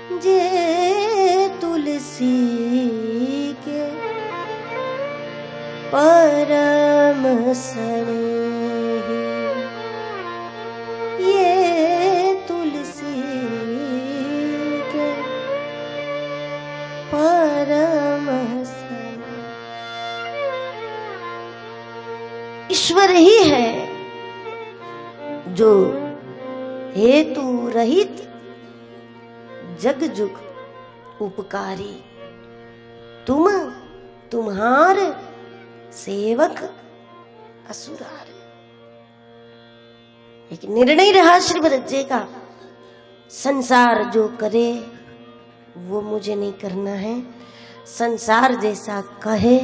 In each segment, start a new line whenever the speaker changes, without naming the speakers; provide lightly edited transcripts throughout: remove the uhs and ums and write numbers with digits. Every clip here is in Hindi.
जे तुलसी के परम स्नेही, ये तुलसी के परम स्नेही। ईश्वर ही है जो हेतु रहित जग जुग उपकारी, तुम तुम्हार सेवक असुरार। एक निर्णय रहा श्री भरत जी का, संसार जो करे वो मुझे नहीं करना है, संसार जैसा कहे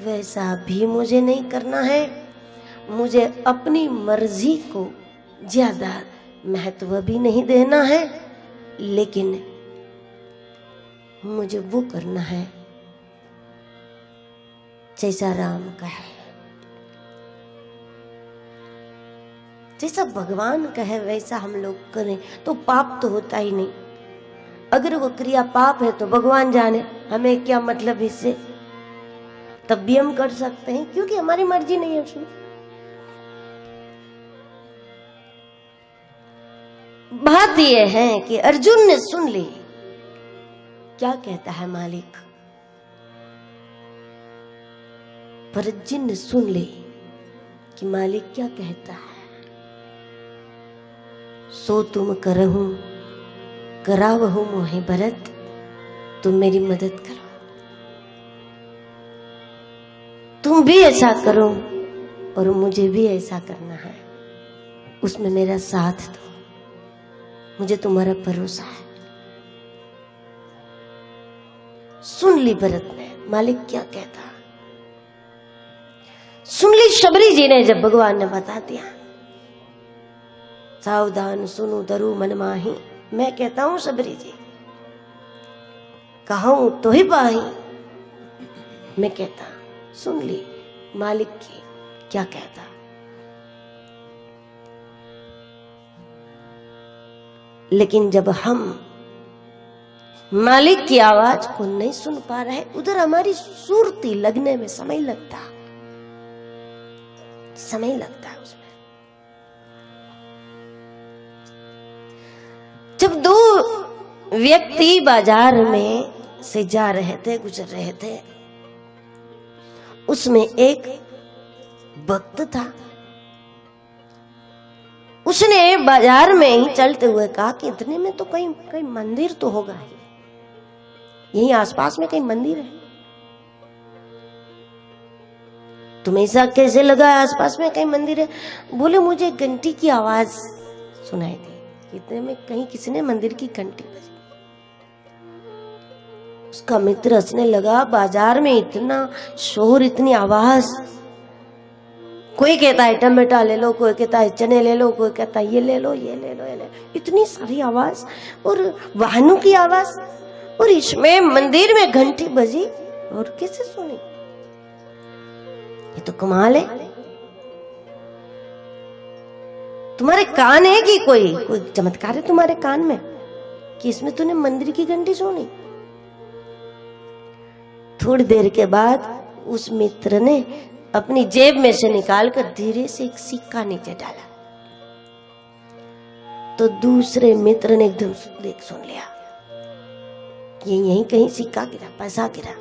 वैसा भी मुझे नहीं करना है, मुझे अपनी मर्जी को ज्यादा महत्व भी नहीं देना है, लेकिन मुझे वो करना है जैसा राम कहे, जैसा भगवान कहे वैसा हम लोग करें तो पाप तो होता ही नहीं। अगर वो क्रिया पाप है तो भगवान जाने, हमें क्या मतलब इससे, तब भी हम कर सकते हैं क्योंकि हमारी मर्जी नहीं है उसमें। बात यह है कि अर्जुन ने सुन ली, क्या कहता है मालिक, भरत जी ने सुन ली कि मालिक क्या कहता है। सो तुम करहूं करावहु मोहे भरत, तुम मेरी मदद करो, तुम भी ऐसा करो और मुझे भी ऐसा करना है, उसमें मेरा साथ दो, मुझे तुम्हारा भरोसा है। सुन ली भरत ने मालिक क्या कहता, सुन ली शबरी जी ने जब भगवान ने बता दिया, सावधान सुनो दरु मन माही, मैं कहता हूं शबरी जी, कहूं तो ही पाही, मैं कहता, सुन ली मालिक की क्या कहता। लेकिन जब हम मालिक की आवाज को नहीं सुन पा रहे, उधर हमारी सुरती लगने में समय लगता है उसमें। जब दो व्यक्ति बाजार में से जा रहे थे, गुजर रहे थे, उसमें एक भक्त था, उसने बाजार में ही चलते हुए कहा कि इतने में तो कहीं मंदिर तो होगा ही, यहीं आसपास में कहीं मंदिर है। तुम्हें ऐसा कैसे लगा आसपास में कहीं मंदिर है? बोले मुझे घंटी की आवाज सुनाई दी, इतने में कहीं किसी ने मंदिर की घंटी बजी। उसका मित्र हंसने लगा, बाजार में इतना शोर, इतनी आवाज, कोई कहता है टमाटा ले लो, कोई कहता है चने ले लो, कोई कहता है ये ले लो, ये ले लो, ये ले लो, इतनी सारी आवाज और वाहनों की आवाज, और इसमें मंदिर में घंटी बजी और किसे सुनी? ये तो कमाल है। तुम्हारे कान है कि कोई चमत्कार है तुम्हारे कान में कि इसमें तूने मंदिर की घंटी सुनी? थोड़ी देर के बाद उस मित्र ने अपनी जेब में से निकालकर धीरे से एक सिक्का नीचे डाला, तो दूसरे मित्र ने एकदम देख सुन लिया, ये यहीं कहीं सिक्का गिरा, पैसा गिरा।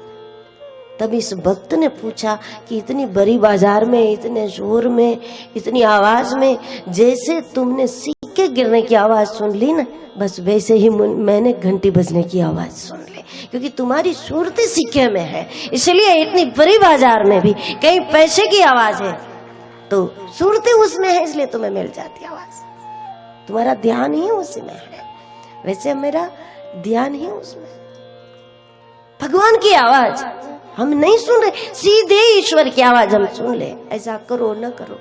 तब इस भक्त ने पूछा कि इतनी बड़ी बाजार में, इतने जोर में, इतनी आवाज में, जैसे तुमने सिक्के गिरने की आवाज सुन ली ना, बस वैसे ही मैंने घंटी बजने की आवाज सुन ली, क्योंकि तुम्हारी सूरती सिक्के में है, इसलिए इतनी बड़ी बाजार में भी कहीं पैसे की आवाज है तो सूरती उसमें है, इसलिए तुम्हें मिल जाती आवाज। तुम्हारा ध्यान ही उसी में है, वैसे मेरा ध्यान ही उसमें। भगवान की आवाज हम नहीं सुन रहे, सीधे ईश्वर की आवाज हम सुन ले, ऐसा करो न करो,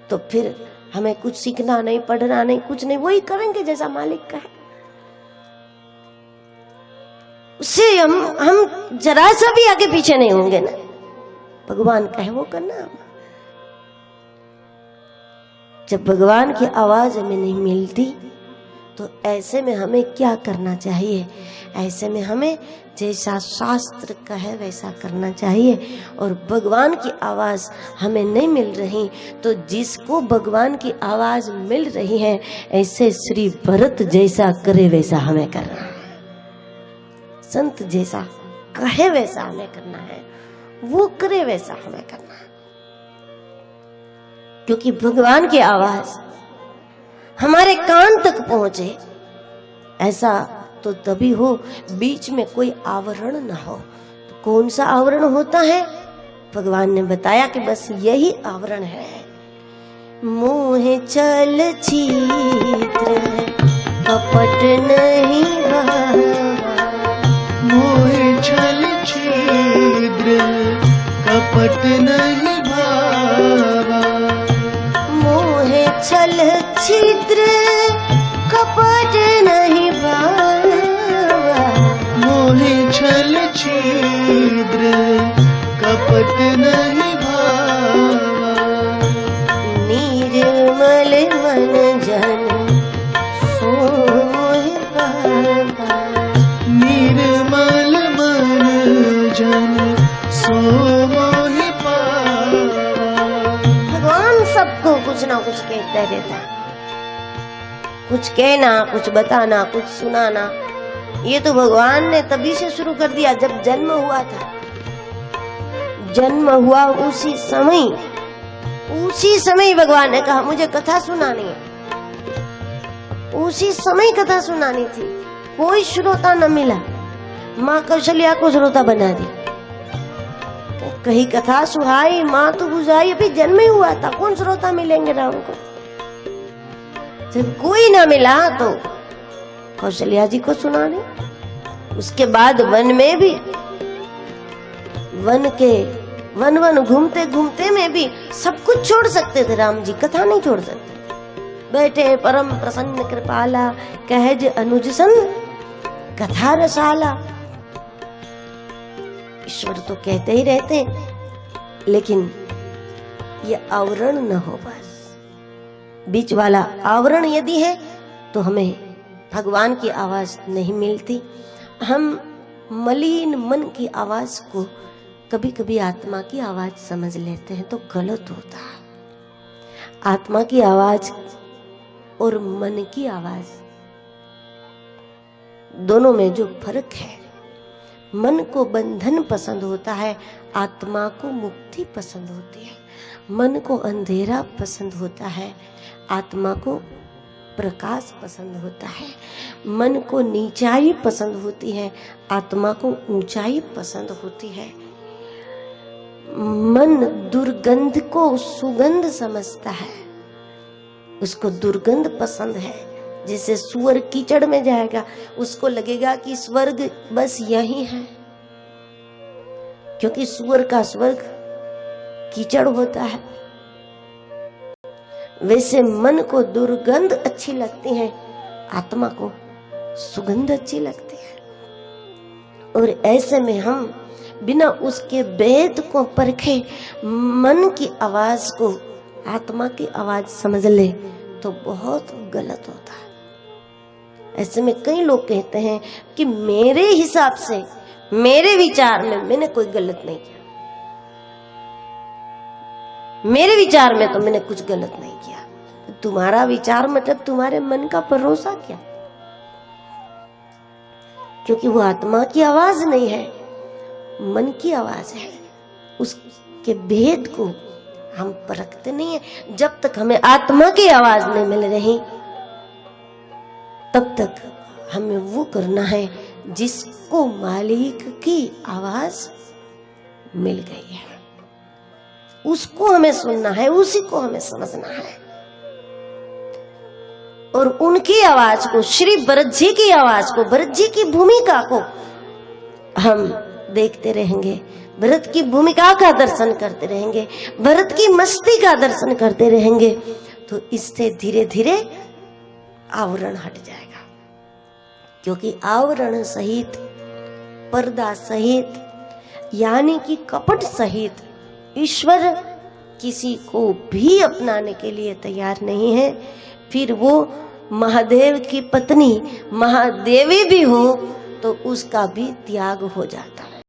तो फिर हमें कुछ सीखना नहीं, पढ़ना नहीं, कुछ नहीं, वही करेंगे जैसा मालिक कहे। उससे हम जरा सा भी आगे पीछे नहीं होंगे ना, भगवान कहे वो करना। जब भगवान की आवाज हमें नहीं मिलती तो ऐसे में हमें क्या करना चाहिए? ऐसे में हमें जैसा शास्त्र कहे वैसा करना चाहिए। और भगवान की आवाज़ हमें नहीं मिल रही, तो जिसको भगवान की आवाज़ मिल रही है, ऐसे श्री भरत जैसा करे वैसा हमें करना है। संत जैसा कहे वैसा हमें करना है, वो करे वैसा हमें करना है। क्योंकि भगवान की आवाज़ हमारे कान तक पहुंचे, ऐसा तो तभी हो बीच में कोई आवरण ना हो। तो कौन सा आवरण होता है? भगवान ने बताया कि बस यही आवरण है। मोह छल छिद्र कपट नहीं भावा,
मोह छल छिद्र कपट नहीं भावा,
मोह छल छिद्र कपट नहीं भावा,
मोह छल छिद्र कपट नहीं भावा,
निर्मल मन जन सो मोह भावा,
निर्मल मन जन सो मोह पावा।
भगवान सबको कुछ ना कुछ कहता रहता है, कुछ कहना, कुछ बताना, कुछ सुनाना। ये तो भगवान ने तभी से शुरू कर दिया जब जन्म हुआ था। जन्म हुआ उसी समय भगवान ने कहा मुझे कथा सुनानी है। उसी समय कथा सुनानी थी, कोई श्रोता न मिला। माँ कौशल्या को श्रोता बना दी, कहीं कथा सुहाई, माँ तो बुझाई, अभी जन्म ही हुआ था, कौन श्रोता मिलेंगे राम को। जब कोई ना मिला तो कौशल्या जी को सुना दी। उसके बाद वन में भी, वन घूमते घूमते में भी सब कुछ छोड़ सकते थे राम जी, कथा नहीं छोड़ सकते। बैठे परम प्रसन्न कृपाला, कहज अनुज सन कथा रसाला। ईश्वर तो कहते ही रहते हैं, लेकिन ये आवरण न हो। बस बीच वाला आवरण यदि है तो हमें भगवान की आवाज नहीं मिलती। हम मलिन मन की आवाज को कभी कभी आत्मा की आवाज समझ लेते हैं, तो गलत होता है। आत्मा की आवाज और मन की आवाज दोनों में जो फर्क है, मन को बंधन पसंद होता है, आत्मा को मुक्ति पसंद होती है। मन को अंधेरा पसंद होता है, आत्मा को प्रकाश पसंद होता है। मन को नीचाई पसंद होती है, आत्मा को ऊंचाई पसंद होती है। मन दुर्गंध को सुगंध समझता है, उसको दुर्गंध पसंद है। जैसे सुअर कीचड़ में जाएगा, उसको लगेगा कि स्वर्ग बस यही है, क्योंकि सुअर का स्वर्ग कीचड़ होता है। वैसे मन को दुर्गंध अच्छी लगती है, आत्मा को सुगंध अच्छी लगती है। और ऐसे में हम बिना उसके भेद को परखे मन की आवाज को आत्मा की आवाज समझ ले तो बहुत गलत होता है। ऐसे में कई लोग कहते हैं कि मेरे हिसाब से, मेरे विचार में मैंने कोई गलत नहीं किया, मेरे विचार में तो मैंने कुछ गलत नहीं किया। तुम्हारा विचार मतलब तुम्हारे मन का भरोसा क्या? क्योंकि वो आत्मा की आवाज नहीं है, मन की आवाज है। उसके भेद को हम परखते नहीं है। जब तक हमें आत्मा की आवाज नहीं मिल रही, तब तक हमें वो करना है जिसको मालिक की आवाज मिल गई है, उसको हमें सुनना है, उसी को हमें समझना है। और उनकी आवाज को, श्री भरत जी की आवाज को, भरत जी की भूमिका को हम देखते रहेंगे, भरत की भूमिका का दर्शन करते रहेंगे, भरत की मस्ती का दर्शन करते रहेंगे, तो इससे धीरे धीरे आवरण हट जाएगा। क्योंकि आवरण सहित, पर्दा सहित, यानी कि कपट सहित ईश्वर किसी को भी अपनाने के लिए तैयार नहीं है। फिर वो महादेव की पत्नी महादेवी भी हो तो उसका भी त्याग हो जाता है।